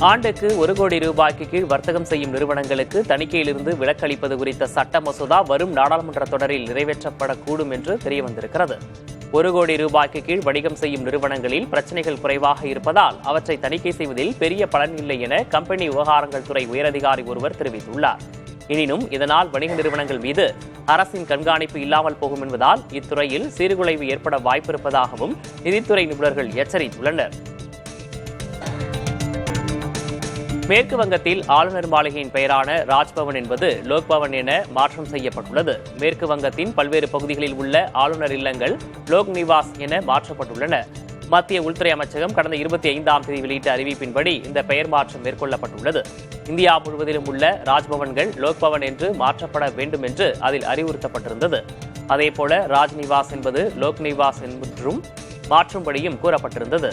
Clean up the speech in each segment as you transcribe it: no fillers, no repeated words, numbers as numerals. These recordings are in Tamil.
ஆண்டுக்கு 1 கோடி ரூபாய்க்கு கீழ் வர்த்தகம் செய்யும் நிறுவனங்களுக்கு தணிக்கையிலிருந்து விலக்களிப்பது குறித்த சட்ட மசோதா வரும் நாடாளுமன்ற தொடரில் நிறைவேற்றப்படக்கூடும் என்று தெரியவந்திருக்கிறது. 1 கோடி ரூபாய்க்கு கீழ் வணிகம் செய்யும் நிறுவனங்களில் பிரச்சனைகள் குறைவாக இருப்பதால் அவற்றை தணிக்கை செய்வதில் பெரிய பலன் இல்லை என கம்பெனி விவகாரங்கள் துறை உயரதிகாரி ஒருவர் தெரிவித்துள்ளார். எனினும் இதனால் வணிக நிறுவனங்கள் மீது அரசின் கண்காணிப்பு இல்லாமல் போகும் என்பதால் இத்துறையில் சீர்குலைவு ஏற்பட வாய்ப்பிருப்பதாகவும் நிதித்துறை நிபுணர்கள் எச்சரித்துள்ளனர். மேற்கு வங்கத்தில் ஆளுநர் மாளிகையின் பெயரான ராஜ்பவன் என்பது லோக்பவன் என மாற்றம் செய்யப்பட்டுள்ளது. மேற்கு வங்கத்தின் பல்வேறு பகுதிகளில் உள்ள ஆளுநர் இல்லங்கள் லோக் நிவாஸ் என மாற்றப்பட்டுள்ளன. மத்திய உள்துறை அமைச்சகம் கடந்த 25ஆம் தேதி வெளியிட்ட அறிவிப்பின்படி இந்த பெயர் மாற்றம் மேற்கொள்ளப்பட்டுள்ளது. இந்தியா முழுவதிலும் உள்ள ராஜ்பவன்கள் லோக்பவன் என்று மாற்றப்பட வேண்டும் என்று அதில் அறிவுறுத்தப்பட்டிருந்தது. அதேபோல ராஜ்நிவாஸ் என்பது லோக் நிவாஸ் என்றும் மாற்றும்படியும் கூறப்பட்டிருந்தது.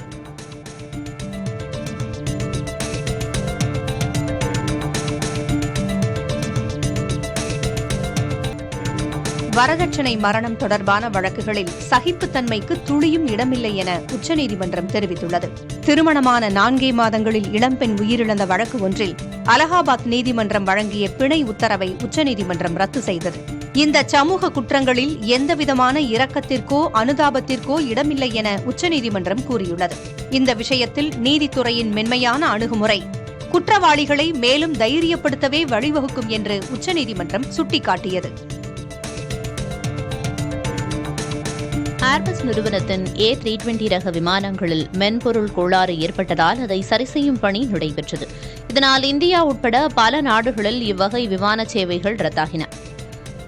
வரதட்சணை மரணம் தொடர்பான வழக்குகளில் சகிப்புத்தன்மைக்கு துளியும் இடமில்லை என உச்சநீதிமன்றம் தெரிவித்துள்ளது. திருமணமான 4 மாதங்களில் இளம்பெண் உயிரிழந்த வழக்கு ஒன்றில் அலகாபாத் நீதிமன்றம் வழங்கிய பிணை உத்தரவை உச்சநீதிமன்றம் ரத்து செய்தது. இந்த சமூக குற்றங்களில் எந்தவிதமான இரக்கத்திற்கோ அனுதாபத்திற்கோ இடமில்லை என உச்சநீதிமன்றம் கூறியுள்ளது. இந்த விஷயத்தில் நீதித்துறையின் மென்மையான அணுகுமுறை குற்றவாளிகளை மேலும் தைரியப்படுத்தவே வழிவகுக்கும் என்று உச்சநீதிமன்றம் சுட்டிக்காட்டியது. ஏர்பஸ் நிறுவனத்தின் A320 ரக விமானங்களில் மென்பொருள் கோளாறு ஏற்பட்டதால் அதை சரிசெய்யும் பணி நடைபெற்றது. இதனால் இந்தியா உட்பட பல நாடுகளில் இவ்வகை விமான சேவைகள் ரத்தாகின.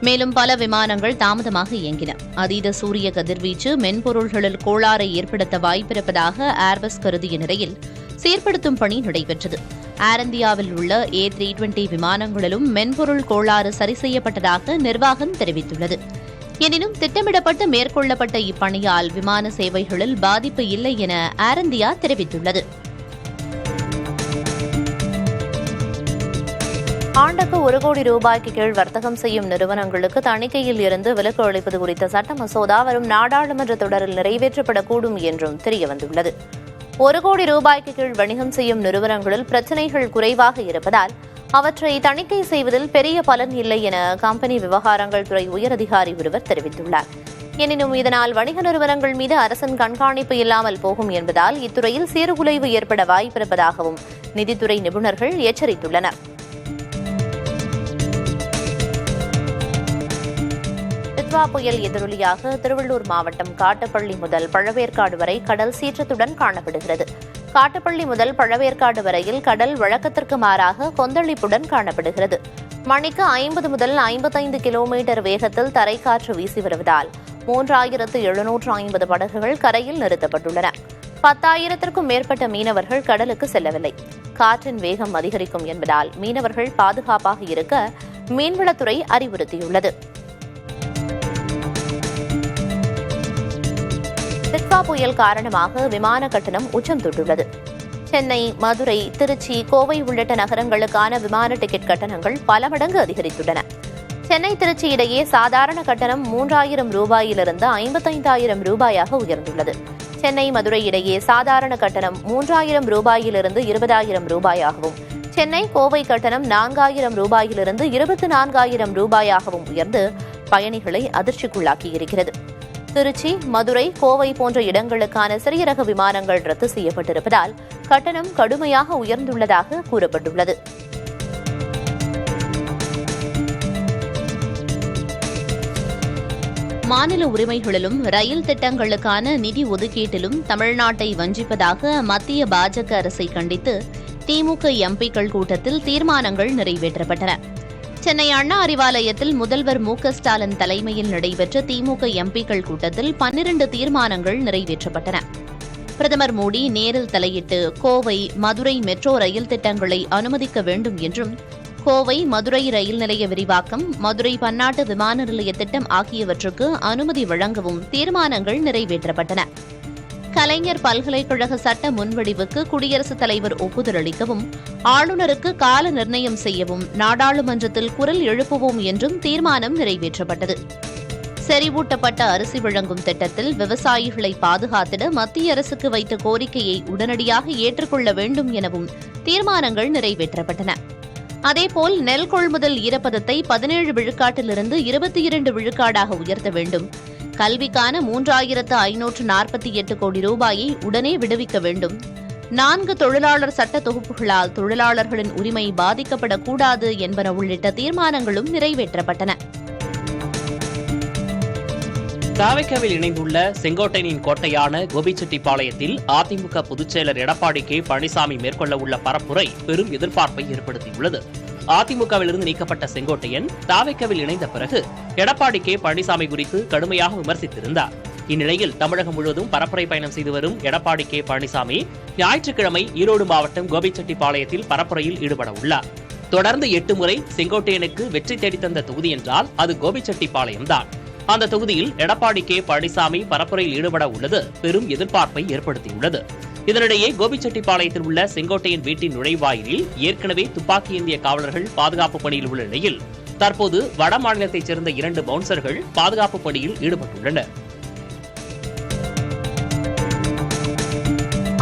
மேலும் பல விமானங்கள் தாமதமாக இயங்கின. அதீத சூரிய கதிர்வீச்சு மென்பொருள்களில் கோளாறை ஏற்படுத்த வாய்ப்பிருப்பதாக ஏர்பஸ் கருதிய நிலையில் சீர்படுத்தும் பணி நடைபெற்றது. ஏர் இந்தியாவில் உள்ள A320 விமானங்களிலும் மென்பொருள் கோளாறு சரி செய்யப்பட்டதாக நிர்வாகம் தெரிவித்துள்ளது. எனினும் திட்டமிடப்பட்டு மேற்கொள்ளப்பட்ட இப்பணியால் விமான சேவைகளில் பாதிப்பு இல்லை என ஏர் இந்தியா தெரிவித்துள்ளது. ஆண்டுக்கு 1 கோடி ரூபாய்க்கு கீழ் வர்த்தகம் செய்யும் நிறுவனங்களுக்கு தணிக்கையில் இருந்து விலக்கு அளிப்பது குறித்த சட்ட மசோதா வரும் நாடாளுமன்ற தொடரில் நிறைவேற்றப்படக்கூடும் என்றும் தெரியவந்துள்ளது. 1 கோடி ரூபாய்க்கு கீழ் வணிகம் செய்யும் நிறுவனங்களில் பிரச்சினைகள் குறைவாக இருப்பதால் அவற்றை தணிக்கை செய்வதில் பெரிய பலன் இல்லை என கம்பெனி விவகாரங்கள் துறை உயரதிகாரி ஒருவர் தெரிவித்துள்ளார். எனினும் இதனால் வணிக நிறுவனங்கள் மீது அரசின் கண்காணிப்பு இல்லாமல் போகும் என்பதால் இத்துறையில் சீர்குலைவு ஏற்பட வாய்ப்பிருப்பதாகவும் நிதித்துறை நிபுணர்கள் எச்சரித்துள்ளனர். டிட்வா புயல் எதிரொலியாக திருவள்ளூர் மாவட்டம் காட்டுப்பள்ளி முதல் பழவேற்காடு வரை கடல் சீற்றத்துடன் காணப்படுகிறது. காட்டுப்பள்ளி முதல் பழவேற்காடு வரையில் கடல் வழக்கத்திற்கு மாறாக கொந்தளிப்புடன் காணப்படுகிறது. மணிக்கு 50 முதல் 55 கிலோமீட்டர் வேகத்தில் தரைக்காற்று வீசி வருவதால் 3750 படகுகள் கரையில் நிறுத்தப்பட்டுள்ளன. 10,000க்கும் மேற்பட்ட மீனவர்கள் கடலுக்கு செல்லவில்லை. காற்றின் வேகம் அதிகரிக்கும் என்பதால் மீனவர்கள் பாதுகாப்பாக இருக்க மீன்வளத்துறை அறிவுறுத்தியுள்ளது. டிட்வா புயல் காரணமாக விமான கட்டணம் உச்சம் தொட்டுள்ளது. சென்னை, மதுரை, திருச்சி, கோவை உள்ளிட்ட நகரங்களுக்கான விமான டிக்கெட் கட்டணங்கள் பல மடங்கு அதிகரித்துள்ளன. சென்னை திருச்சி இடையே சாதாரண கட்டணம் 3,000 ரூபாயிலிருந்து 55,000 ரூபாயாக உயர்ந்துள்ளது. சென்னை மதுரை இடையே சாதாரண கட்டணம் 3,000 ரூபாயிலிருந்து 20,000 ரூபாயாகவும், சென்னை கோவை கட்டணம் 4,000 ரூபாயிலிருந்து 24,000 ரூபாயாகவும் உயர்ந்து பயணிகளை அதிர்ச்சிக்குள்ளாக்கியிருக்கிறது. திருச்சி, மதுரை, கோவை போன்ற இடங்களுக்கான சிறிய ரக விமானங்கள் ரத்து செய்யப்பட்டிருப்பதால் கட்டணம் கடுமையாக உயர்ந்துள்ளதாக கூறப்பட்டுள்ளது. மாநில உரிமைகளிலும் ரயில் திட்டங்களுக்கான நிதி ஒதுக்கீட்டிலும் தமிழ்நாட்டை வஞ்சிப்பதாக மத்திய பாஜக அரசை கண்டித்து திமுக எம்பிக்கள் கூட்டத்தில் தீர்மானங்கள் நிறைவேற்றப்பட்டன. சென்னை அண்ணா அறிவாலயத்தில் முதல்வர் மு.க.ஸ்டாலின் தலைமையில் நடைபெற்ற திமுக எம்பிக்கள் கூட்டத்தில் 12 தீர்மானங்கள் நிறைவேற்றப்பட்டன. பிரதமர் மோடி நேரில் தலையிட்டு கோவை, மதுரை மெட்ரோ ரயில் திட்டங்களை அனுமதிக்க வேண்டும் என்றும், கோவை, மதுரை ரயில் நிலைய விரிவாக்கம், மதுரை பன்னாட்டு விமான நிலைய திட்டம் ஆகியவற்றுக்கு அனுமதி வழங்கவும் தீர்மானங்கள் நிறைவேற்றப்பட்டன. கலைஞர் பல்கலைக்கழக சட்ட முன்வடிவுக்கு குடியரசுத் தலைவர் ஒப்புதல் அளிக்கவும், ஆளுநருக்கு கால நிர்ணயம் செய்யவும் நாடாளுமன்றத்தில் குரல் எழுப்புவோம் என்றும் தீர்மானம் நிறைவேற்றப்பட்டது. செறிவூட்டப்பட்ட அரிசி வழங்கும் திட்டத்தில் விவசாயிகளை பாதுகாத்திட மத்திய அரசுக்கு வைத்த கோரிக்கையை உடனடியாக ஏற்றுக்கொள்ள வேண்டும் எனவும் தீர்மானங்கள் நிறைவேற்றப்பட்டன. அதேபோல் நெல் கொள்முதல் ஈரப்பதத்தை 17 விழுக்காட்டிலிருந்து 22 விழுக்காடாக உயர்த்த வேண்டும். கல்விக்கான 3548 கோடி ரூபாயை உடனே விடுவிக்க வேண்டும். 4 தொழிலாளர் சட்ட தொகுப்புகளால் தொழிலாளர்களின் உரிமை பாதிக்கப்படக்கூடாது என்பன உள்ளிட்ட தீர்மானங்களும் நிறைவேற்றப்பட்டன. தாவேக்காவில் இணைந்துள்ள செங்கோட்டையனின் கோட்டையான கோபிச்செட்டிப்பாளையத்தில் அதிமுக பொதுச்செயலர் எடப்பாடி கே பழனிசாமி மேற்கொள்ள உள்ள பரப்புரை பெரும் எதிர்பார்ப்பை ஏற்படுத்தியுள்ளது. அதிமுகவிலிருந்து நீக்கப்பட்ட செங்கோட்டையன் தாவேக்காவில் இணைந்த பிறகு எடப்பாடி கே பழனிசாமி குறித்து கடுமையாக விமர்சித்திருந்தார். இந்நிலையில் தமிழகம் முழுவதும் பரப்புரை பயணம் செய்து வரும் எடப்பாடி கே பழனிசாமி ஞாயிற்றுக்கிழமை ஈரோடு மாவட்டம் கோபிச்செட்டிப்பாளையத்தில் பரப்புரையில் ஈடுபட உள்ளார். தொடர்ந்து 8 முறை செங்கோட்டையனுக்கு வெற்றி தேடித்தந்த தொகுதி என்றால் அது கோபிச்செட்டிப்பாளையம்தான். அந்த தொகுதியில் எடப்பாடி கே பழனிசாமி பரப்புரையில் ஈடுபட உள்ளது பெரும் எதிர்பார்ப்பை ஏற்படுத்தியுள்ளது. இதனிடையே கோபிச்செட்டிப்பாளையத்தில் உள்ள செங்கோட்டையன் வீட்டின் நுழைவாயிலில் ஏற்கனவே துப்பாக்கி ஏந்திய காவலர்கள் பாதுகாப்பு பணியில் உள்ள நிலையில் தற்போது வட மாநிலத்தைச் சேர்ந்த 2 பவுன்சர்கள் பாதுகாப்பு பணியில் ஈடுபட்டுள்ளனர்.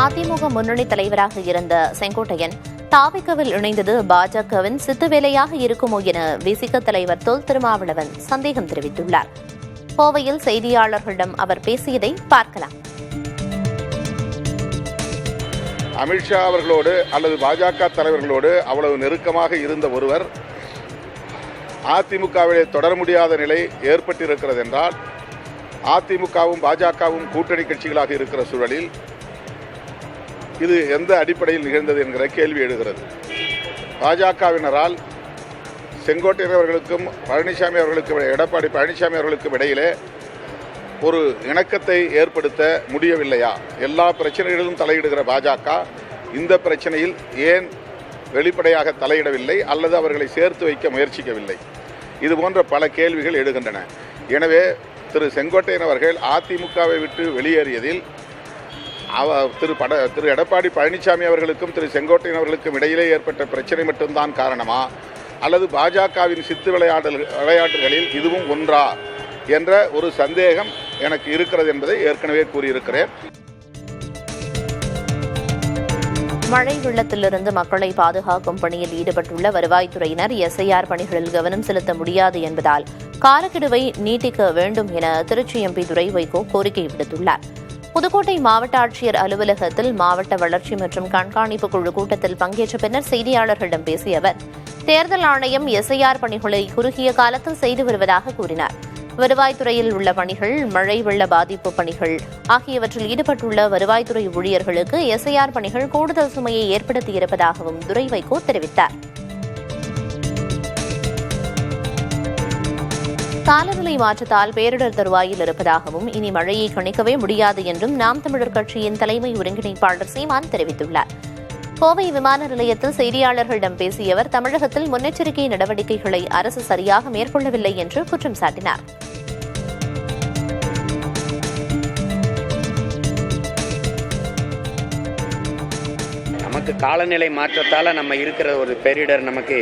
அதிமுக முன்னணி தலைவராக இருந்த செங்கோட்டையன் தாவேக்காவில் இணைந்தது பாஜகவின் சித்துவேலையாக இருக்குமோ என விசிக தலைவர் தொல் திருமாவளவன் சந்தேகம் தெரிவித்துள்ளார். கோவையில் செய்தியாளர்களிடம் அவர் பேசியதை பார்க்கலாம். அமித்ஷா அவர்களோடு அல்லது பாஜக தலைவர்களோடு அவ்வளவு நெருக்கமாக இருந்த ஒருவர் அதிமுகவிலே தொடர முடியாத நிலை ஏற்பட்டிருக்கிறது என்றால், அதிமுகவும் பாஜகவும் கூட்டணி கட்சிகளாக இருக்கிற சூழலில் இது எந்த அடிப்படையில் நிகழ்ந்தது என்கிற கேள்வி எழுகிறது. பாஜகவினரால் செங்கோட்டையன் அவர்களுக்கும் பழனிசாமி அவர்களுக்கும் எடப்பாடி பழனிசாமி அவர்களுக்கும் இடையிலே ஒரு இணக்கத்தை ஏற்படுத்த முடியவில்லையா? எல்லா பிரச்சனைகளிலும் தலையிடுகிற பாஜக இந்த பிரச்சனையில் ஏன் வெளிப்படையாக தலையிடவில்லை அல்லது அவர்களை சேர்த்து வைக்க முயற்சிக்கவில்லை? இது போன்ற பல கேள்விகள் எழுகின்றன. எனவே திரு செங்கோட்டையன் அவர்கள் அதிமுகவை விட்டு வெளியேறியதில் திரு எடப்பாடி பழனிசாமி அவர்களுக்கும் திரு செங்கோட்டையன் அவர்களுக்கும் இடையிலே ஏற்பட்ட பிரச்சனை மட்டும்தான் காரணமா, அல்லது பாஜகவின் சித்து விளையாட்டுகளில் இதுவும் ஒன்றா என்ற ஒரு சந்தேகம் எனக்கு இருக்கிறது என்பதை ஏற்கனவே கூறியிருக்கிறேன். மழை வெள்ளத்திலிருந்து மக்களை பாதுகாக்கும் பணியில் ஈடுபட்டுள்ள வருவாய்த்துறையினர் எஸ்ஐஆர் பணிகளில் கவனம் செலுத்த முடியாது என்பதால் காலக்கெடுவை நீட்டிக்க வேண்டும் என திருச்சி எம்பி துரை வைகோ கோரிக்கை விடுத்துள்ளார். புதுக்கோட்டை மாவட்ட ஆட்சியர் அலுவலகத்தில் மாவட்ட வளர்ச்சி மற்றும் கண்காணிப்பு குழு கூட்டத்தில் பங்கேற்ற பின்னர் செய்தியாளர்களிடம் பேசிய அவர், தேர்தல் ஆணையம் எஸ்ஐஆர் பணிகளை குறுகிய காலத்தில் செய்து வருவதாக கூறினார். வருவாய்த்துறையில் உள்ள பணிகள், மழை வெள்ள பாதிப்பு பணிகள் ஆகியவற்றில் ஈடுபட்டுள்ள வருவாய்த்துறை ஊழியர்களுக்கு எஸ்ஐஆர் பணிகள் கூடுதல் சுமையை ஏற்படுத்தியிருப்பதாகவும் துரை வைகோ தெரிவித்தார். காலநிலை மாற்றத்தால் பேரிடர் தருவாயில் இருப்பதாகவும் இனி மழையை கணிக்கவே முடியாது என்றும் நாம் தமிழர் கட்சியின் தலைமை ஒருங்கிணைப்பாளர் சீமான் தெரிவித்துள்ளார். கோவை விமான நிலையத்தில் செய்தியாளர்களிடம் பேசிய அவர், தமிழகத்தில் முன்னெச்சரிக்கை நடவடிக்கைகளை அரசு சரியாக மேற்கொள்ளவில்லை என்று குற்றம் சாட்டினார். நமக்கு காலநிலை மாற்றத்தால் நம்ம இருக்கிற ஒரு பேரிடர், நமக்கு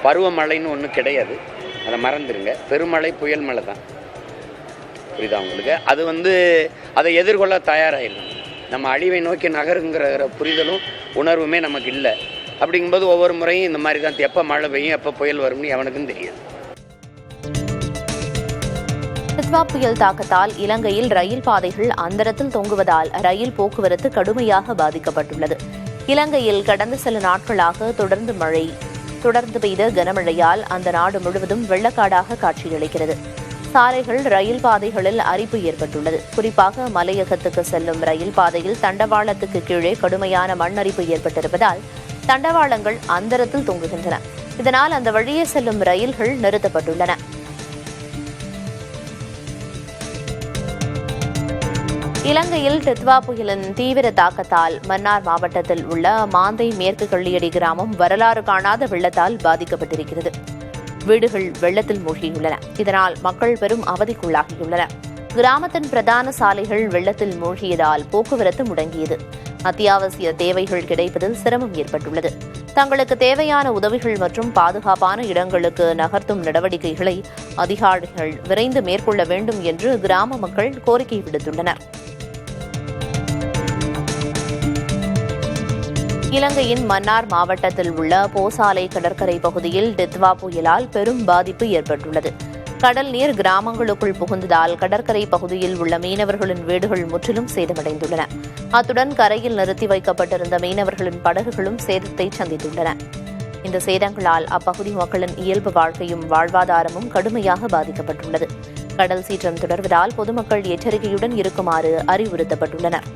பருவமழைன்னு ஒன்றும் கிடையாது, அதை மறந்துடுங்க. பெருமழை புயல் மழை தான், புரியுதா உங்களுக்கு? அது அதை எதிர்கொள்ள தயாராகிடணும். நம்ம அழிவை நோக்கி நகருங்கிற புரிதலும் உணர்வுமே நமக்கு இல்லை. அப்படிங்கும்போது ஒவ்வொரு முறையும் இந்த மாதிரி தான், எப்போ மழை பெய்யும் எப்போ புயல் வரும்னு எவனுக்கும் தெரியாது. டிட்வா புயல் தாக்கத்தால் இலங்கையில் ரயில் பாதைகள் அந்தரத்தில் தொங்குவதால் ரயில் போக்குவரத்து கடுமையாக பாதிக்கப்பட்டுள்ளது. இலங்கையில் கடந்த சில நாட்களாக தொடர்ந்து பெய்த கனமழையால் அந்த நாடு முழுவதும் வெள்ளக்காடாக காட்சியளிக்கிறது. சாலைகள், ரயில் பாதைகளில் அரிப்பு ஏற்பட்டுள்ளது. குறிப்பாக மலையகத்துக்கு செல்லும் ரயில் பாதையில் தண்டவாளத்துக்கு கீழே கடுமையான மண் அரிப்பு ஏற்பட்டிருப்பதால் தண்டவாளங்கள் அந்தரத்தில் தொங்குகின்றன. இதனால் அந்த வழியே செல்லும் ரயில்கள் நிறுத்தப்பட்டுள்ளன. இலங்கையில் டிட்வா புயலின் தீவிர தாக்கத்தால் மன்னார் மாவட்டத்தில் உள்ள மாந்தை மேற்கு கள்ளியடி கிராமம் வரலாறு காணாத வெள்ளத்தால் பாதிக்கப்பட்டிருக்கிறது. வீடுகள் வெள்ளத்தில் மூழ்கியுள்ளன. இதனால் மக்கள் பெரும் அவதிக்குள்ளாகியுள்ளனர். கிராமத்தின் பிரதான சாலைகள் வெள்ளத்தில் மூழ்கியதால் போக்குவரத்து முடங்கியது. அத்தியாவசிய தேவைகள் கிடைப்பதில் சிரமம் ஏற்பட்டுள்ளது. தங்களுக்கு தேவையான உதவிகள் மற்றும் பாதுகாப்பான இடங்களுக்கு நகர்த்தும் நடவடிக்கைகளை அதிகாரிகள் விரைந்து மேற்கொள்ள வேண்டும் என்று கிராம மக்கள் கோரிக்கை விடுத்துள்ளனர். இலங்கையின் மன்னார் மாவட்டத்தில் உள்ள போசாலை கடற்கரை பகுதியில் டித்வா புயலால் பெரும் பாதிப்பு ஏற்பட்டுள்ளது. கடல் நீர் கிராமங்களுக்குள் புகுந்ததால் கடற்கரை பகுதியில் உள்ள மீனவர்களின் வீடுகள் முற்றிலும் சேதமடைந்துள்ளன. அத்துடன் கரையில் நிறுத்தி வைக்கப்பட்டிருந்த மீனவர்களின் படகுகளும் சேதத்தை சந்தித்துள்ளன. இந்த சேதங்களால் அப்பகுதி மக்களின் இயல்பு வாழ்க்கையும் வாழ்வாதாரமும் கடுமையாக பாதிக்கப்பட்டுள்ளது. கடல் சீற்றம் தொடர்வதால் பொதுமக்கள் எச்சரிக்கையுடன் இருக்குமாறு அறிவுறுத்தப்பட்டுள்ளனர்.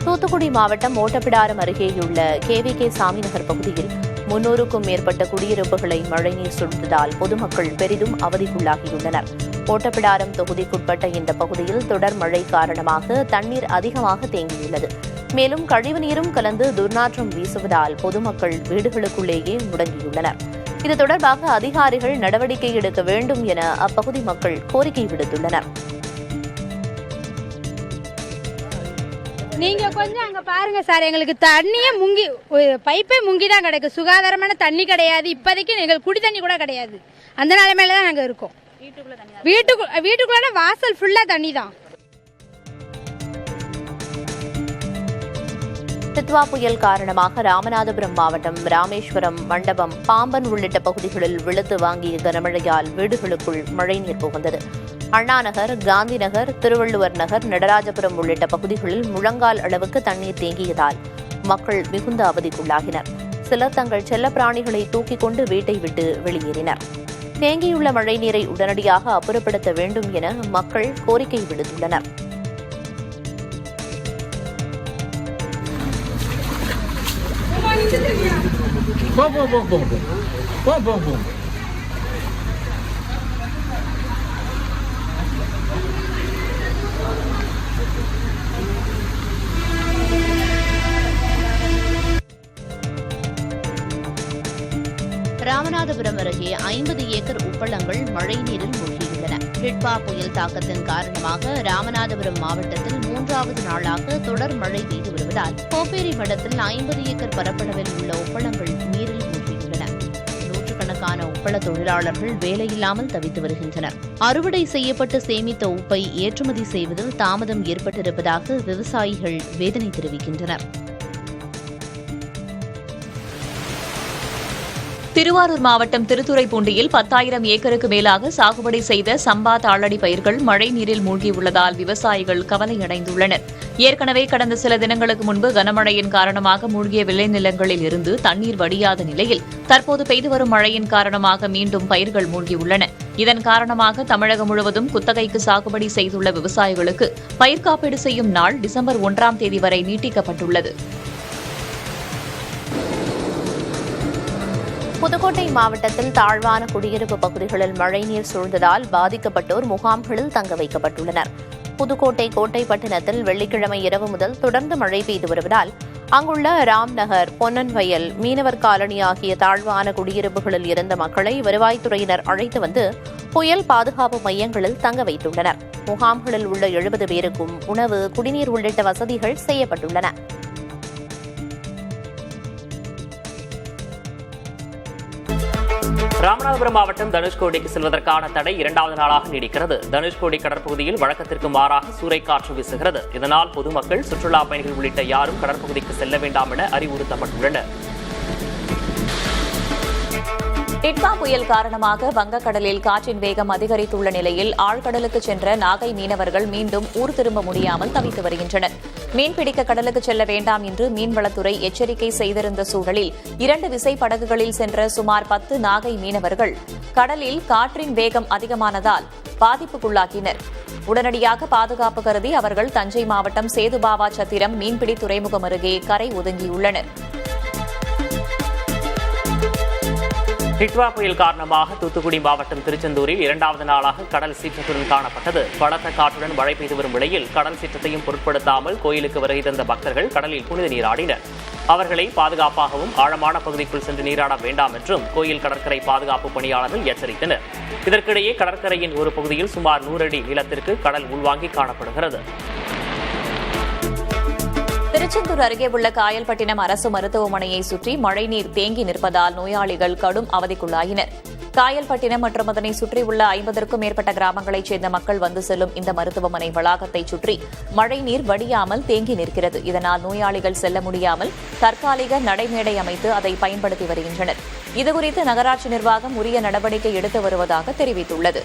தூத்துக்குடி மாவட்டம் ஓட்டப்பிடாரம் அருகேயுள்ள KVK சாமிநகர் பகுதியில் 300க்கும் மேற்பட்ட குடியிருப்புகளை மழைநீர் சூழ்ந்ததால் பொதுமக்கள் பெரிதும் அவதிக்குள்ளாகியுள்ளனர். ஓட்டப்பிடாரம் தொகுதிக்குட்பட்ட இந்த பகுதியில் தொடர் மழை காரணமாக தண்ணீர் அதிகமாக தேங்கியுள்ளது. மேலும் கழிவுநீரும் கலந்து துர்நாற்றம் வீசுவதால் பொதுமக்கள் வீடுகளுக்குள்ளேயே முடங்கியுள்ளனர். இது தொடர்பாக அதிகாரிகள் நடவடிக்கை எடுக்க வேண்டும் என அப்பகுதி மக்கள் கோரிக்கை விடுத்துள்ளனர். நீங்க கொஞ்சம் அங்க பாருங்க சார், எங்களுக்கு தண்ணியே முங்கி பைப்பே முங்கி தான் கிடக்கு. சுகாதாரமான தண்ணி கிடையாது. இப்போதைக்கு எங்களுக்கு குடி தண்ணி கூட கிடையாது. அந்த நிலைமையில தான் நாங்கள் இருக்கோம். வீட்டுக்குள்ள வாசல் ஃபுல்லா தண்ணி தான். டித்வா புயல் காரணமாக ராமநாதபுரம் மாவட்டம் ராமேஸ்வரம், மண்டபம், பாம்பன் உள்ளிட்ட பகுதிகளில் வெளுத்து வாங்கிய கனமழையால் வீடுகளுக்குள் மழைநீர் புகுந்தது. அண்ணாநகர், காந்திநகர், திருவள்ளுவர் நகர், நடராஜபுரம் உள்ளிட்ட பகுதிகளில் முழங்கால் அளவுக்கு தண்ணீர் தேங்கியதால் மக்கள் மிகுந்த அவதிக்குள்ளாகினர். சிலர் தங்கள் செல்லப்பிராணிகளை தூக்கிக் கொண்டு வீட்டை விட்டு வெளியேறினர். தேங்கியுள்ள மழைநீரை உடனடியாக அப்புறப்படுத்த வேண்டும் என மக்கள் கோரிக்கை விடுத்துள்ளனர். ராமநாதபுரம் அருகே 50 ஏக்கர் உப்பளங்கள் மழைநீரில் மூழ்கியுள்ளன. டிட்வா புயல் தாக்கத்தின் காரணமாக ராமநாதபுரம் மாவட்டத்தில் 3வது நாளாக தொடர் மழை பெய்து வருவதால் கோப்பேரி மடத்தில் 50 ஏக்கர் பரப்பளவில் உள்ள உப்பளங்கள் நீரில் மூழ்கியுள்ளன. நூற்றுக்கணக்கான உப்பள தொழிலாளர்கள் வேலையில்லாமல் தவித்து வருகின்றனர். அறுவடை செய்யப்பட்டு சேமித்த உப்பை ஏற்றுமதி செய்வதில் தாமதம் ஏற்பட்டிருப்பதாக விவசாயிகள் வேதனை தெரிவிக்கின்றனர். திருவாரூர் மாவட்டம் திருத்துறைப்பூண்டியில் 10,000 ஏக்கருக்கு மேலாக சாகுபடி செய்த சம்பா தாளடி பயிர்கள் மழை நீரில் மூழ்கியுள்ளதால் விவசாயிகள் கவலையடைந்துள்ளனர். ஏற்கனவே கடந்த சில தினங்களுக்கு முன்பு கனமழையின் காரணமாக மூழ்கிய விளைநிலங்களில் இருந்து தண்ணீர் வடியாத நிலையில் தற்போது பெய்து வரும் மழையின் காரணமாக மீண்டும் பயிர்கள் மூழ்கியுள்ளன. இதன் காரணமாக தமிழகம் முழுவதும் குத்தகைக்கு சாகுபடி செய்துள்ள விவசாயிகளுக்கு பயிர் காப்பீடு செய்யும் நாள் டிசம்பர் 1ஆம் தேதி வரை நீட்டிக்கப்பட்டுள்ளது. புதுக்கோட்டை மாவட்டத்தில் தாழ்வான குடியிருப்பு பகுதிகளில் மழைநீர் சூழ்ந்ததால் பாதிக்கப்பட்டோர் முகாம்களில் தங்க வைக்கப்பட்டுள்ளனர். புதுக்கோட்டை கோட்டைப்பட்டினத்தில் வெள்ளிக்கிழமை இரவு முதல் தொடர்ந்து மழை பெய்து வருவதால் அங்குள்ள ராம்நகர், பொன்னன்வயல், மீனவர் காலனி ஆகிய தாழ்வான குடியிருப்புகளில் இருந்த மக்களை வருவாய்த்துறையினர் அழைத்து வந்து புயல் பாதுகாப்பு மையங்களில் தங்க வைத்துள்ளனர். முகாம்களில் உள்ள 70 பேருக்கும் உணவு, குடிநீர் உள்ளிட்ட வசதிகள் செய்யப்பட்டுள்ளன. ராமநாதபுரம் மாவட்டம் தனுஷ்கோடிக்கு செல்வதற்கான தடை 2வது நாளாக நீடிக்கிறது. தனுஷ்கோடி கடற்பகுதியில் வழக்கத்திற்கு மாறாக சூறைக்காற்று வீசுகிறது. இதனால் பொதுமக்கள், சுற்றுலா பயணிகள் உள்ளிட்ட யாரும் கடற்பகுதிக்கு செல்ல வேண்டாம் என அறிவுறுத்தப்பட்டுள்ளனர். டிட்வா புயல் காரணமாக வங்கக்கடலில் காற்றின் வேகம் அதிகரித்துள்ள நிலையில் ஆழ்கடலுக்கு சென்ற நாகை மீனவர்கள் மீண்டும் ஊர் திரும்ப முடியாமல் தவித்து வருகின்றனர். மீன்பிடிக்க கடலுக்கு செல்ல வேண்டாம் என்று மீன்வளத்துறை எச்சரிக்கை செய்திருந்த சூழலில் 2 விசைப்படகுகளில் சென்ற சுமார் 10 நாகை மீனவர்கள் கடலில் காற்றின் வேகம் அதிகமானதால் பாதிப்புக்குள்ளாகினர். உடனடியாக பாதுகாப்பு கருதி அவர்கள் தஞ்சை மாவட்டம் சேதுபாவா சத்திரம் மீன்பிடி துறைமுகம் அருகே கரை ஒதுங்கியுள்ளனர். டிட்வா புயல் காரணமாக தூத்துக்குடி மாவட்டம் திருச்செந்தூரில் 2வது நாளாக கடல் சீற்றத்துடன் காணப்பட்டது. பலத்த காற்றுடன் மழை பெய்து வரும் நிலையில் கடல் சீற்றத்தையும் பொருட்படுத்தாமல் கோயிலுக்கு வருகை தந்த பக்தர்கள் கடலில் புனித நீராடினர். அவர்களை பாதுகாப்பாகவும் ஆழமான பகுதிக்குள் சென்று நீராட வேண்டாம் என்றும் கோயில் கடற்கரை பாதுகாப்பு பணியாளர்கள் எச்சரித்தனர். இதற்கிடையே கடற்கரையின் ஒரு பகுதியில் சுமார் 100 அடி நீளத்திற்கு கடல் உள்வாங்கி காணப்படுகிறது. திருச்செந்தூர் அருகே உள்ள காயல்பட்டினம் அரசு மருத்துவமனையை சுற்றி மழைநீர் தேங்கி நிற்பதால் நோயாளிகள் கடும் அவதிக்குள்ளாயினர். காயல்பட்டினம் மற்றும் அதனை சுற்றியுள்ள 50க்கும் மேற்பட்ட கிராமங்களைச் சேர்ந்த மக்கள் வந்து செல்லும் இந்த மருத்துவமனை வளாகத்தை சுற்றி மழைநீர் வடியாமல் தேங்கி நிற்கிறது. இதனால் நோயாளிகள் செல்ல முடியாமல் தற்காலிக நடைமேடை அமைத்து அதை பயன்படுத்தி வருகின்றனர். இதுகுறித்து நகராட்சி நிர்வாகம் உரிய நடவடிக்கை எடுத்து வருவதாக தெரிவித்துள்ளது.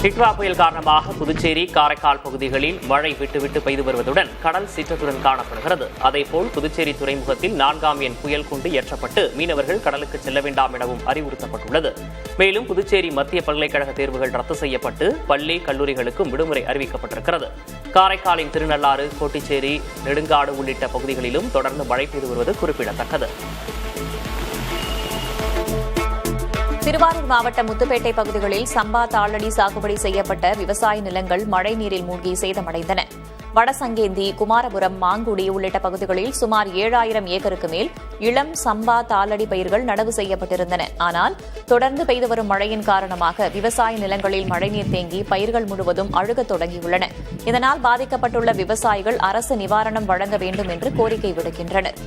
டிட்வா புயல் காரணமாக புதுச்சேரி, காரைக்கால் பகுதிகளில் மழை விட்டு பெய்து வருவதுடன் கடல் சீற்றத்துடன் காணப்படுகிறது. அதேபோல் புதுச்சேரி துறைமுகத்தில் 4ஆம் எண் புயல் கூண்டு ஏற்றப்பட்டு மீனவர்கள் கடலுக்கு செல்ல வேண்டாம் எனவும் அறிவுறுத்தப்பட்டுள்ளது. மேலும் புதுச்சேரி மத்திய பல்கலைக்கழக தேர்வுகள் ரத்து செய்யப்பட்டு பள்ளி, கல்லூரிகளுக்கும் விடுமுறை அறிவிக்கப்பட்டிருக்கிறது. காரைக்காலின் திருநள்ளாறு, கோட்டிச்சேரி, நெடுங்காடு உள்ளிட்ட பகுதிகளிலும் தொடர்ந்து மழை பெய்து வருவது குறிப்பிடத்தக்கது. திருவாரூர் மாவட்டம் முத்துப்பேட்டை பகுதிகளில் சம்பா தாளடி சாகுபடி செய்யப்பட்ட விவசாய நிலங்கள் மழை நீரில் மூழ்கி சேதமடைந்தன. வடசங்கேந்தி, குமாரபுரம், மாங்குடி உள்ளிட்ட பகுதிகளில் சுமார் 7000 ஏக்கருக்கு மேல் இளம் சம்பா தாளடி பயிர்கள் நடவு செய்யப்பட்டிருந்தன. ஆனால் தொடர்ந்து பெய்து வரும் மழையின் காரணமாக விவசாய நிலங்களில் மழைநீர் தேங்கி பயிர்கள் முழுவதும் அழுகத் தொடங்கியுள்ளன. இதனால் பாதிக்கப்பட்டுள்ள விவசாயிகள் அரசு நிவாரணம் வழங்க வேண்டும் என்று கோரிக்கை விடுக்கின்றனர்.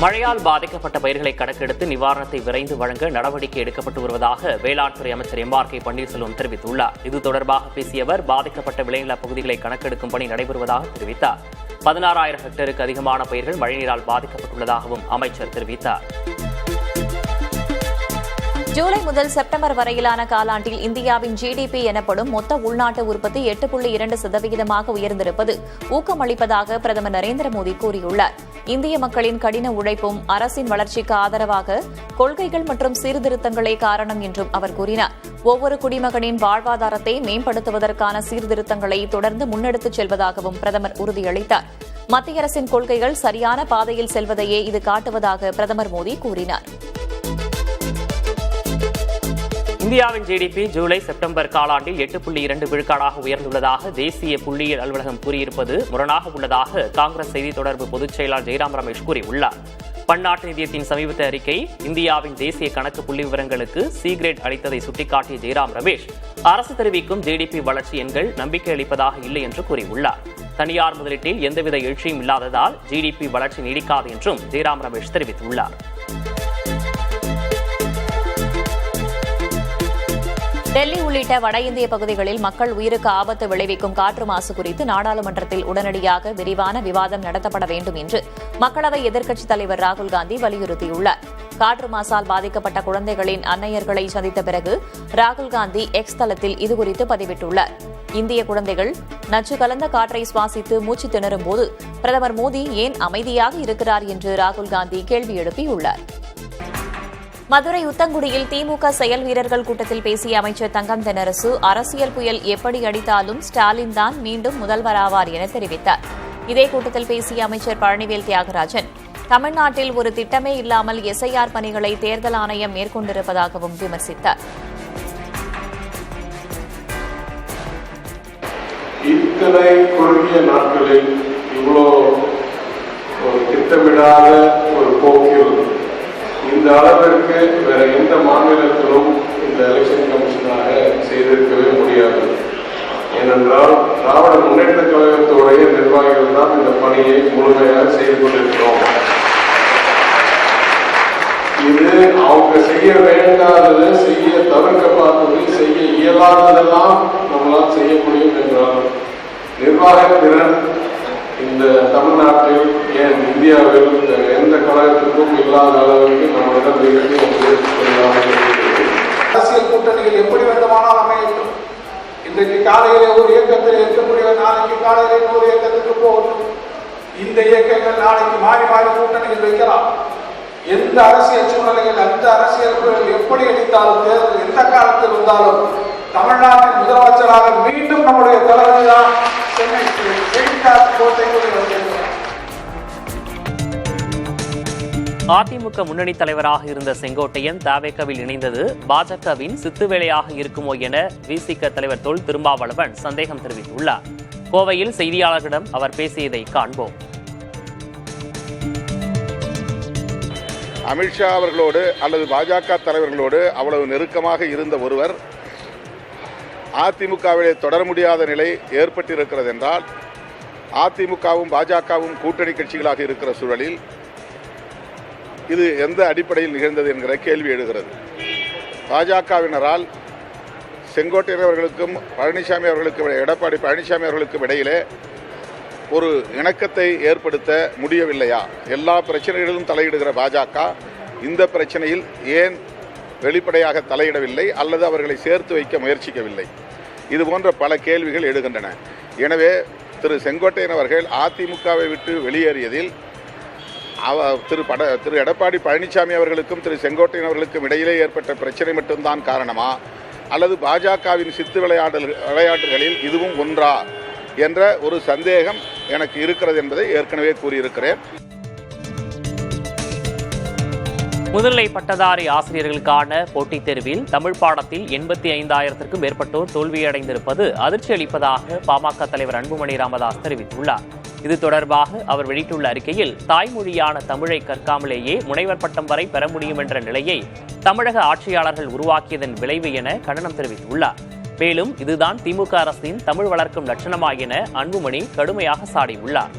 மழையால் பாதிக்கப்பட்ட பயிர்களை கணக்கெடுத்து நிவாரணத்தை விரைந்து வழங்க நடவடிக்கை எடுக்கப்பட்டு வருவதாக வேளாண் துறை அமைச்சர் MRK பன்னீர்செல்வம் தெரிவித்துள்ளார். இது தொடர்பாக பேசிய அவர், பாதிக்கப்பட்ட விளைநில பகுதிகளை கணக்கெடுக்கும் பணி நடைபெறுவதாக தெரிவித்தார். 16,000 ஹெக்டேருக்கு அதிகமான பயிர்கள் மழைநீரால் பாதிக்கப்பட்டுள்ளதாகவும் அமைச்சர் தெரிவித்தார். ஜூலை முதல் செப்டம்பர் வரையிலான காலாண்டில் இந்தியாவின் GDP எனப்படும் மொத்த உள்நாட்டு உற்பத்தி 8.2% உயர்ந்திருப்பது ஊக்கமளிப்பதாக பிரதமர் நரேந்திர மோடி கூறியுள்ளார். இந்திய மக்களின் கடின உழைப்பும் அரசின் வளர்ச்சிக்கு ஆதரவாக கொள்கைகள் மற்றும் சீர்திருத்தங்களே காரணம் என்றும் அவர் கூறினார். ஒவ்வொரு குடிமகனின் வாழ்வாதாரத்தை மேம்படுத்துவதற்கான சீர்திருத்தங்களை தொடர்ந்து முன்னெடுத்துச் செல்வதாகவும் பிரதமர் உறுதியளித்தார். மத்திய அரசின் கொள்கைகள் சரியான பாதையில் செல்வதையே இது காட்டுவதாக பிரதமர் மோடி கூறினார். இந்தியாவின் GDP ஜூலை செப்டம்பர் காலாண்டில் 8.2 விழுக்காடாக உயர்ந்துள்ளதாக தேசிய புள்ளியியல் அலுவலகம் கூறியிருப்பது முரணாக உள்ளதாக காங்கிரஸ் செய்தி தொடர்பு பொதுச் செயலாளர் ஜெய்ராம் ரமேஷ் கூறியுள்ளார். பன்னாட்டு நிதியத்தின் சமீபத்திய அறிக்கை இந்தியாவின் தேசிய கணக்கு புள்ளி விவரங்களுக்கு C கிரேட் அளித்ததை சுட்டிக்காட்டிய ஜெய்ராம் ரமேஷ், அரசு தெரிவிக்கும் GDP வளர்ச்சி எண்கள் நம்பிக்கை அளிப்பதாக இல்லை என்று கூறியுள்ளார். தனியார் முதலீட்டில் எந்தவித எழுச்சியும் இல்லாததால் GDP வளர்ச்சி நீடிக்காது என்றும் ஜெய்ராம் ரமேஷ் தெரிவித்துள்ளார். டெல்லி உள்ளிட்ட வட இந்திய பகுதிகளில் மக்கள் உயிருக்கு ஆபத்து விளைவிக்கும் காற்று மாசு குறித்து நாடாளுமன்றத்தில் உடனடியாக விரிவான விவாதம் நடத்தப்பட வேண்டும் என்று மக்களவை எதிர்க்கட்சித் தலைவர் ராகுல் காந்தி வலியுறுத்தியுள்ளார். காற்று மாசால் பாதிக்கப்பட்ட குழந்தைகளின் அன்னையர்களை சந்தித்த பிறகு ராகுல் காந்தி எக்ஸ் தளத்தில் இதுகுறித்து பதிவிட்டுள்ளார். இந்திய குழந்தைகள் நச்சு கலந்த காற்றை சுவாசித்து மூச்சு திணறும் போது பிரதமர் மோடி ஏன் அமைதியாக இருக்கிறார் என்று ராகுல் காந்தி கேள்வி எழுப்பியுள்ளார். மதுரை உத்தங்குடியில் திமுக செயல் வீரர்கள் கூட்டத்தில் பேசிய அமைச்சர் தங்கம் தென்னரசு, அரசியல் புயல் எப்படி அடித்தாலும் ஸ்டாலின் தான் மீண்டும் முதல்வராவார் என தெரிவித்தார். இதே கூட்டத்தில் பேசிய அமைச்சர் பழனிவேல் தியாகராஜன், தமிழ்நாட்டில் ஒரு திட்டமே இல்லாமல் SIR பணிகளை தேர்தல் ஆணையம் மேற்கொண்டிருப்பதாகவும் விமர்சித்தார். இத்தனை குறுகிய நாட்களில் இவ்வளோ ஒரு திட்டமிடாத ஒரு போக்கில் இந்த அளவிற்கு வேற எந்த மாநிலத்திலும் இந்த எலெக்ஷன் கமிஷனாக செய்திருக்கவே முடியாது. ஏனென்றால் திராவிட முன்னேற்ற கழகத்துடைய நிர்வாகிகள் தான் இந்த பணியை முழுமையாக செய்து கொண்டிருக்கிறோம். இது அவங்க செய்ய வேண்டாதது, செய்ய தவிர்க்க பார்த்தது, செய்ய இயலாததெல்லாம் நம்மளால் செய்ய முடியும் என்றால் நிர்வாகத்திறன் இந்த தமிழ்நாட்டில் ஏன் இந்தியாவில் எந்த கழகத்துக்கும் இல்லாத அளவுக்கு நம்மளிடம் அரசியல் கூட்டணிகள் எப்படி வேண்டுமானால் அமையட்டும். இன்றைக்கு காலையிலே ஒரு இயக்கத்தில் இருக்கக்கூடிய நாளைக்கு காலையிலே இன்னொரு இயக்கத்துக்கு போகட்டும். இந்த இயக்கங்கள் நாளைக்கு மாறி மாறி கூட்டணிகள் வைக்கலாம். எந்த அரசியல் சூழ்நிலைகள் அந்த அரசியல் எப்படி அடித்தாலும் தேர்தல் எந்த காலத்தில் வந்தாலும் தமிழ்நாட்டின் முதலமைச்சராக மீண்டும் நம்முடைய தலைவர் தான் சென்னை கோட்டைக்குள் அதிமுக முன்னணி தலைவராக இருந்த செங்கோட்டையன் தவேகவில் இணைந்தது பாஜகவின் சித்துவேலையாக இருக்குமோ என விசிக தலைவர் தொல் திருமாவளவன் சந்தேகம் தெரிவித்துள்ளார். கோவையில் செய்தியாளர்களிடம் அவர் பேசியதை காண்போம். அமித்ஷா அவர்களோடு அல்லது பாஜக தலைவர்களோடு அவ்வளவு நெருக்கமாக இருந்த ஒருவர் அதிமுகவிலே தொடர முடியாத நிலை ஏற்பட்டிருக்கிறது என்றால், அதிமுகவும் பாஜகவும் கூட்டணி கட்சிகளாக இருக்கிற சூழலில் இது எந்த அடிப்படையில் நிகழ்ந்தது என்கிற கேள்வி எழுகிறது. பாஜகவினரால் செங்கோட்டையன் அவர்களுக்கும் பழனிசாமி அவர்களுக்கும் எடப்பாடி பழனிசாமி அவர்களுக்கும் இடையிலே ஒரு இணக்கத்தை ஏற்படுத்த முடியவில்லையா? எல்லா பிரச்சனைகளிலும் தலையிடுகிற பாஜக இந்த பிரச்சனையில் ஏன் வெளிப்படையாக தலையிடவில்லை அல்லது அவர்களை சேர்த்து வைக்க முயற்சிக்கவில்லை? இது போன்ற பல கேள்விகள் எழுகின்றன. எனவே திரு செங்கோட்டையன் அவர்கள் அதிமுகவை விட்டு வெளியேறியதில் திரு எடப்பாடி பழனிசாமி அவர்களுக்கும் திரு செங்கோட்டையன் அவர்களுக்கும் இடையிலே ஏற்பட்ட பிரச்சனை மட்டும்தான் காரணமா அல்லது பாஜகவின் சித்து விளையாட்டுகளில் இதுவும் ஒன்றா என்ற ஒரு சந்தேகம் எனக்கு இருக்கிறது என்பதை ஏற்கனவே கூறியிருக்கிறேன். முதுநிலை பட்டதாரி ஆசிரியர்களுக்கான போட்டித் தேர்வில் தமிழ் பாடத்தில் 85,000க்கும் மேற்பட்டோர் தோல்வியடைந்திருப்பது அதிர்ச்சி அளிப்பதாக பாமக தலைவர் அன்புமணி ராமதாஸ் தெரிவித்துள்ளார். இது தொடர்பாக அவர் வெளியிட்டுள்ள அறிக்கையில், தாய்மொழியான தமிழை கற்காமலேயே முனைவர் பட்டம் வரை பெற முடியும் என்ற நிலையை தமிழக ஆட்சியாளர்கள் உருவாக்கியதன் விளைவு என கண்டனம் தெரிவித்துள்ளார். மேலும் இதுதான் திமுக அரசின் தமிழ் வளர்க்கும் லட்சணமா என அன்புமணி கடுமையாக சாடியுள்ளார்.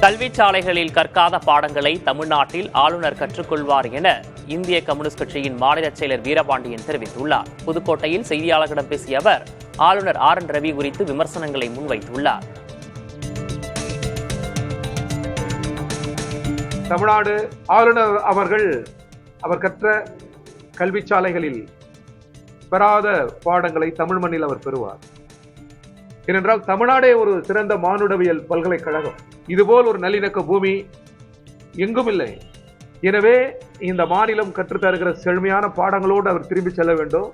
கல்விச்சாலைகளில் கற்காத பாடங்களை தமிழ்நாட்டில் ஆளுநர் கற்றுக்கொள்வார் என இந்திய கம்யூனிஸ்ட் கட்சியின் மாநில செயலர் வீரபாண்டியன் தெரிவித்துள்ளார். புதுக்கோட்டையில் செய்தியாளர்களிடம் பேசிய அவர் ஆளுநர் RN ரவி குறித்து விமர்சனங்களை முன்வைத்துள்ளார். தமிழ்நாடு ஆளுநர் அவர்கள் அவர் கற்ற கல்விச்சாலைகளில் பெறாத பாடங்களை தமிழ் மண்ணில் அவர் பெறுவார். ஏனென்றால் தமிழ்நாடே ஒரு சிறந்த மானுடவியல் பல்கலைக்கழகம். இதுபோல் ஒரு நல்லிணக்க பூமி எங்கும் இல்லை. எனவே இந்த மாநிலம் கற்றுத்தருகிற செழுமையான பாடங்களோடு அவர் திரும்பி செல்ல வேண்டும்.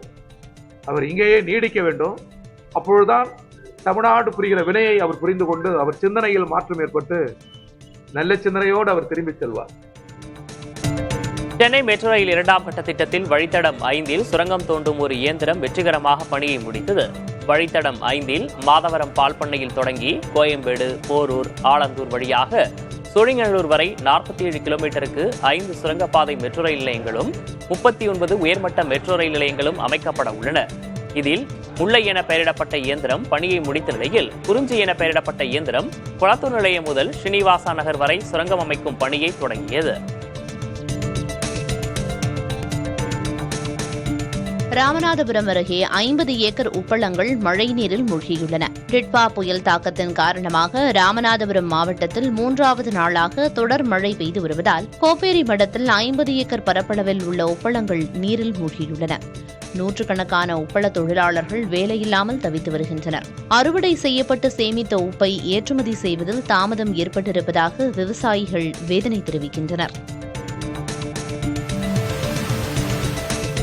அவர் இங்கேயே நீடிக்க வேண்டும். அப்பொழுதுதான் தமிழ்நாடு புரிகிற வினையை அவர் புரிந்து கொண்டு அவர் சிந்தனையில் மாற்றம் ஏற்பட்டு நல்ல சிந்தனையோடு அவர் திரும்பி செல்வார். சென்னை மெட்ரோ ரயில் 2ஆம் கட்ட திட்டத்தில் வழித்தடம் 5இல் சுரங்கம் தோண்டும் ஒரு இயந்திரம் வெற்றிகரமாக பணியை முடித்தது. வழித்தடம் 5இல் மாதவரம் பால் பண்ணையில் தொடங்கி கோயம்பேடு, போரூர், ஆலந்தூர் வழியாக சோழிங்கநல்லூர் வரை 47 கிலோமீட்டருக்கு 5 சுரங்கப்பாதை மெட்ரோ ரயில் நிலையங்களும் 39 உயர்மட்ட மெட்ரோ ரயில் நிலையங்களும் அமைக்கப்பட உள்ளன. இதில் முல்லை என பெயரிடப்பட்ட இயந்திரம் பணியை முடித்த நிலையில் குறிஞ்சி என பெயரிடப்பட்ட இயந்திரம் குளத்தூர் நிலையம் முதல் ஸ்ரீனிவாசா நகர் வரை சுரங்கம் அமைக்கும் பணியை தொடங்கியது. ராமநாதபுரம் அருகே 50 ஏக்கர் உப்பளங்கள் மழைநீரில் மூழ்கியுள்ளன. டிட்பா புயல் தாக்கத்தின் காரணமாக ராமநாதபுரம் மாவட்டத்தில் 3வது நாளாக தொடர் மழை பெய்து வருவதால் கோப்பேரி மடத்தில் 50 ஏக்கர் பரப்பளவில் உள்ள உப்பளங்கள் நீரில் மூழ்கியுள்ளன. நூற்றுக்கணக்கான உப்பள தொழிலாளர்கள் வேலையில்லாமல் தவித்து வருகின்றனர். அறுவடை செய்யப்பட்டு சேமித்த உப்பை ஏற்றுமதி செய்வதில் தாமதம் ஏற்பட்டிருப்பதாக விவசாயிகள் வேதனை தெரிவிக்கின்றனர்.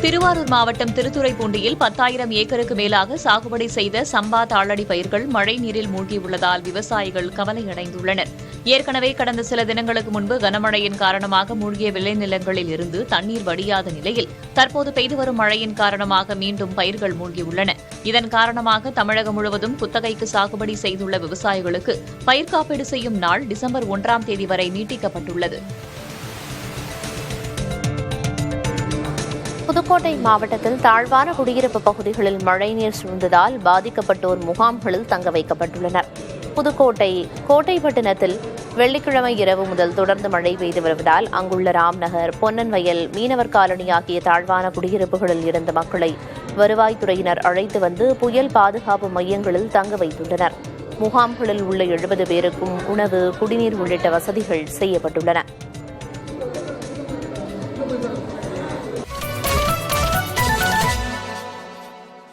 திருவாரூர் மாவட்டம் திருத்துறைப்பூண்டியில் 10,000 ஏக்கருக்கு மேலாக சாகுபடி செய்த சம்பா தாளடி பயிர்கள் மழை நீரில் மூழ்கியுள்ளதால் விவசாயிகள் கவலையடைந்துள்ளனர். ஏற்கனவே கடந்த சில தினங்களுக்கு முன்பு கனமழையின் காரணமாக மூழ்கிய விளைநிலங்களில் இருந்து தண்ணீர் வடியாத நிலையில் தற்போது பெய்து வரும் மழையின் காரணமாக மீண்டும் பயிர்கள் மூழ்கியுள்ளன. இதன் காரணமாக தமிழகம் முழுவதும் குத்தகைக்கு சாகுபடி செய்துள்ள விவசாயிகளுக்கு பயிர் காப்பீடு செய்யும் நாள் டிசம்பர் 1ஆம் தேதி வரை நீட்டிக்கப்பட்டுள்ளது. புதுக்கோட்டை மாவட்டத்தில் தாழ்வான குடியிருப்பு பகுதிகளில் மழைநீர் சூழ்ந்ததால் பாதிக்கப்பட்டோர் முகாம்களில் தங்க வைக்கப்பட்டுள்ளனர். புதுக்கோட்டை கோட்டைப்பட்டினத்தில் வெள்ளிக்கிழமை இரவு முதல் தொடர்ந்து மழை பெய்து வருவதால் அங்குள்ள ராம்நகர், பொன்னன்வயல், மீனவர் காலனி ஆகிய தாழ்வான குடியிருப்புகளில் இருந்த மக்களை வருவாய்த்துறையினர் அழைத்து வந்து புயல் பாதுகாப்பு மையங்களில் தங்க வைத்துள்ளனர். முகாம்களில் உள்ள 70 பேருக்கும் உணவு, குடிநீர் உள்ளிட்ட வசதிகள் செய்யப்பட்டுள்ளன.